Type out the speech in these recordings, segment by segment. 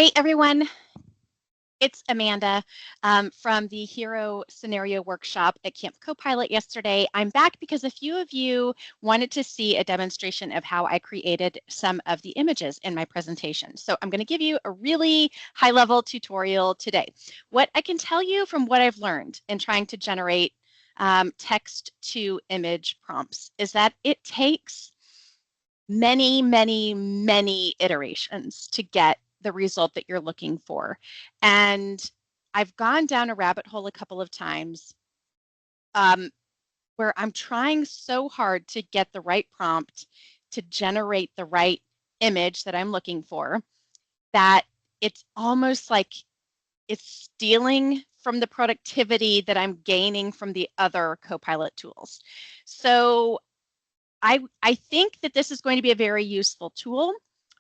Hey everyone, it's Amanda from the Hero Scenario Workshop at Camp Copilot yesterday. I'm back because a few of you wanted to see a demonstration of how I created some of the images in my presentation. So I'm going to give you a really high-level tutorial today. What I can tell you from what I've learned in trying to generate text to image prompts is that it takes many iterations to get the result that you're looking for. And I've gone down a rabbit hole a couple of times where I'm trying so hard to get the right prompt to generate the right image that I'm looking for that it's almost like it's stealing from the productivity that I'm gaining from the other Copilot tools. So I think that this is going to be a very useful tool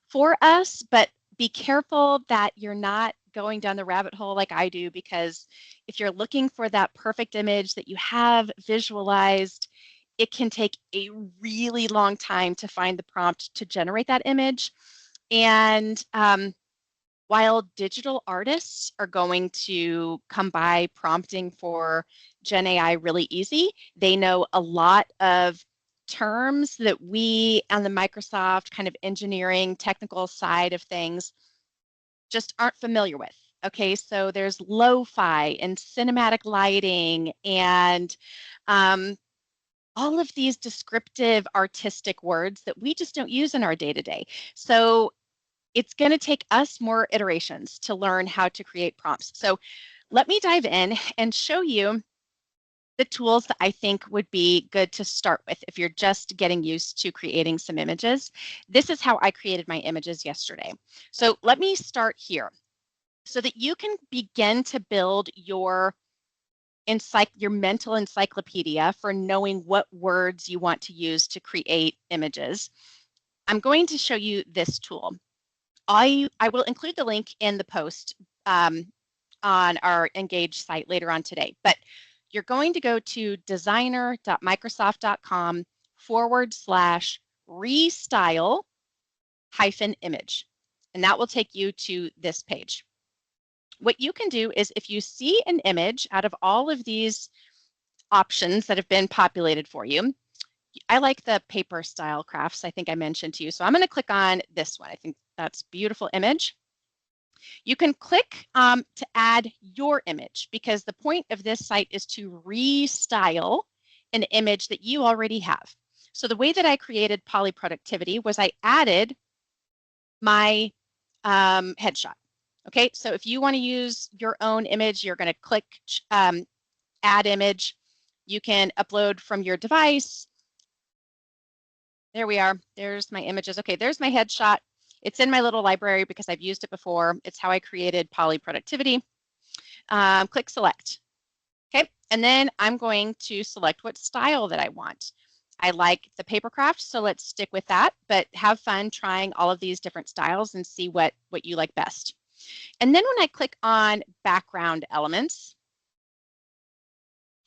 for us, but be careful that you're not going down the rabbit hole like I do, because if you're looking for that perfect image that you have visualized, it can take a really long time to find the prompt to generate that image. And while digital artists are going to come by prompting for Gen AI really easy, they know a lot of terms that we on the Microsoft kind of engineering technical side of things just aren't familiar with. Okay, so there's lo-fi and cinematic lighting and all of these descriptive artistic words that we just don't use in our day-to-day. So it's going to take us more iterations to learn how to create prompts. So let me dive in and show you the tools that I think would be good to start with if you're just getting used to creating some images. This is how I created my images yesterday. So let me start here so that you can begin to build your mental encyclopedia for knowing what words you want to use to create images. I'm going to show you this tool. I will include the link in the post on our Engage site later on today, but you're going to go to designer.microsoft.com/restyle-image, and that will take you to this page. What you can do is if you see an image out of all of these options that have been populated for you, I like the paper style crafts I think I mentioned to you. So I'm going to click on this one. I think that's a beautiful image. You can click to add your image, because the point of this site is to restyle an image that you already have. So the way that I created Poly Productivity was I added my headshot. Okay, so if you want to use your own image, you're going to click add image. You can upload from your device. There we are. There's my images. Okay, there's my headshot. It's in my little library because I've used it before. It's how I created Poly Productivity. Click select. Okay, and then I'm going to select what style that I want. I like the papercraft, so let's stick with that, but have fun trying all of these different styles and see what you like best. And then when I click on background elements,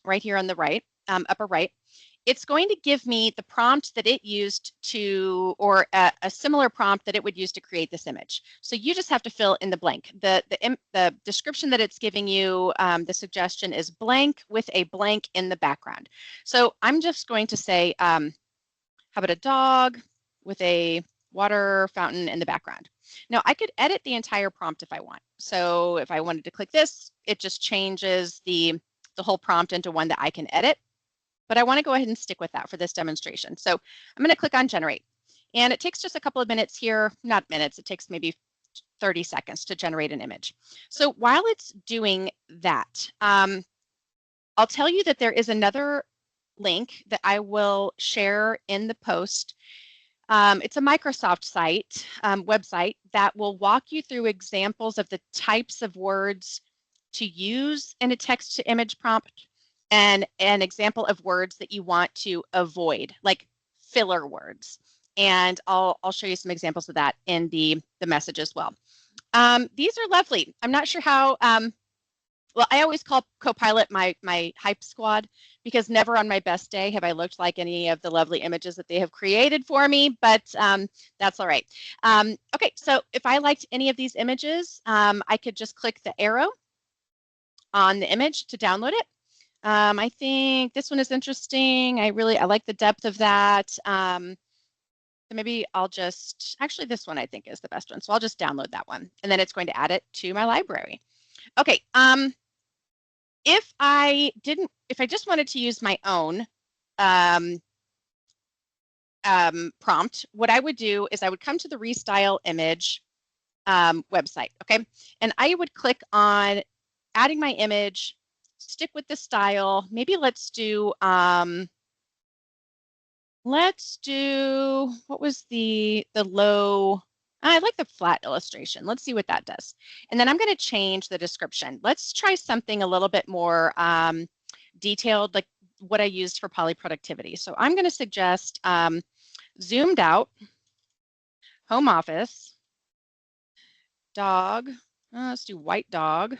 right here on the right, upper right, it's going to give me the prompt that it used to, or a similar prompt that it would use to create this image. So you just have to fill in the blank. The description that it's giving you, the suggestion is blank with a blank in the background. So I'm just going to say, how about a dog with a water fountain in the background. Now I could edit the entire prompt if I want. So if I wanted to click this, it just changes the whole prompt into one that I can edit. But I want to go ahead and stick with that for this demonstration. So I'm going to click on generate. And it takes just a couple of minutes here, not minutes, it takes maybe 30 seconds to generate an image. So while it's doing that, I'll tell you that there is another link that I will share in the post. It's a Microsoft site, website that will walk you through examples of the types of words to use in a text to image prompt, and an example of words that you want to avoid, like filler words. And I'll show you some examples of that in the message as well. These are lovely. I'm not sure how well, I always call Copilot my hype squad, because never on my best day have I looked like any of the lovely images that they have created for me, but that's all right. Okay, so if I liked any of these images, I could just click the arrow on the image to download it. I think this one is interesting. I like the depth of that. So maybe I'll just, actually this one I think is the best one. So I'll just download that one, and then it's going to add it to my library. Okay, if I just wanted to use my own um, prompt, what I would do is I would come to the Restyle image website, okay? And I would click on adding my image, stick with the style. Maybe let's do, what was the low, I like the flat illustration. Let's see what that does. And then I'm going to change the description. Let's try something a little bit more detailed, like what I used for polyproductivity. So I'm going to suggest zoomed out, home office, dog, let's do white dog,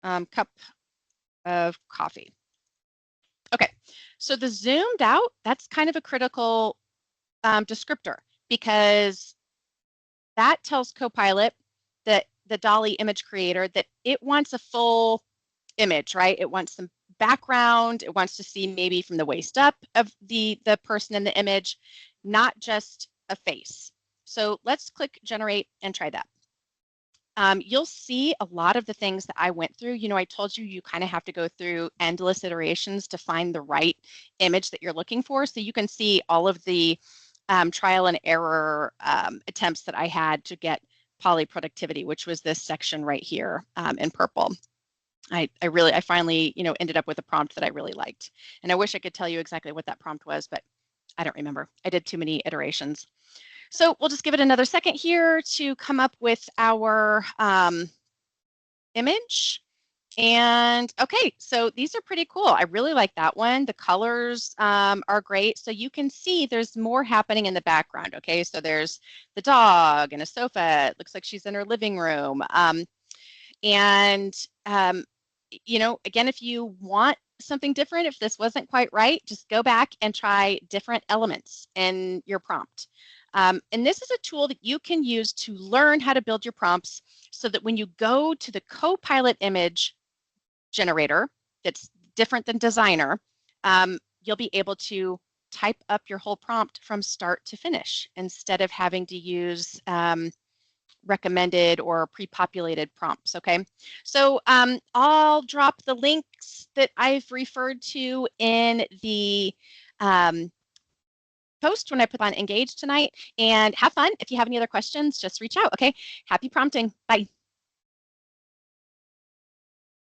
cup of coffee. Okay, so the zoomed out, that's kind of a critical descriptor, because that tells Copilot, that the DALL-E image creator, that it wants a full image, right? It wants some background. It wants to see maybe from the waist up of the person in the image, not just a face. So let's click generate and try that. You'll see a lot of the things that I went through. You know, I told you, you kind of have to go through endless iterations to find the right image that you're looking for. So you can see all of the trial and error attempts that I had to get polyproductivity, which was this section right here in purple. I finally, you know, ended up with a prompt that I really liked. And I wish I could tell you exactly what that prompt was, but I don't remember. I did too many iterations. So we'll just give it another second here to come up with our image. And okay, so these are pretty cool. I really like that one. The colors are great. So you can see there's more happening in the background. Okay, so there's the dog and a sofa. It looks like she's in her living room. And you know, again, if you want something different, if this wasn't quite right, just go back and try different elements in your prompt. And this is a tool that you can use to learn how to build your prompts, so that when you go to the Copilot image generator that's different than Designer, you'll be able to type up your whole prompt from start to finish, instead of having to use recommended or pre-populated prompts. Okay, so I'll drop the links that I've referred to in the post when I put on Engage tonight, and have fun. If you have any other questions, just reach out. Okay, happy prompting. Bye.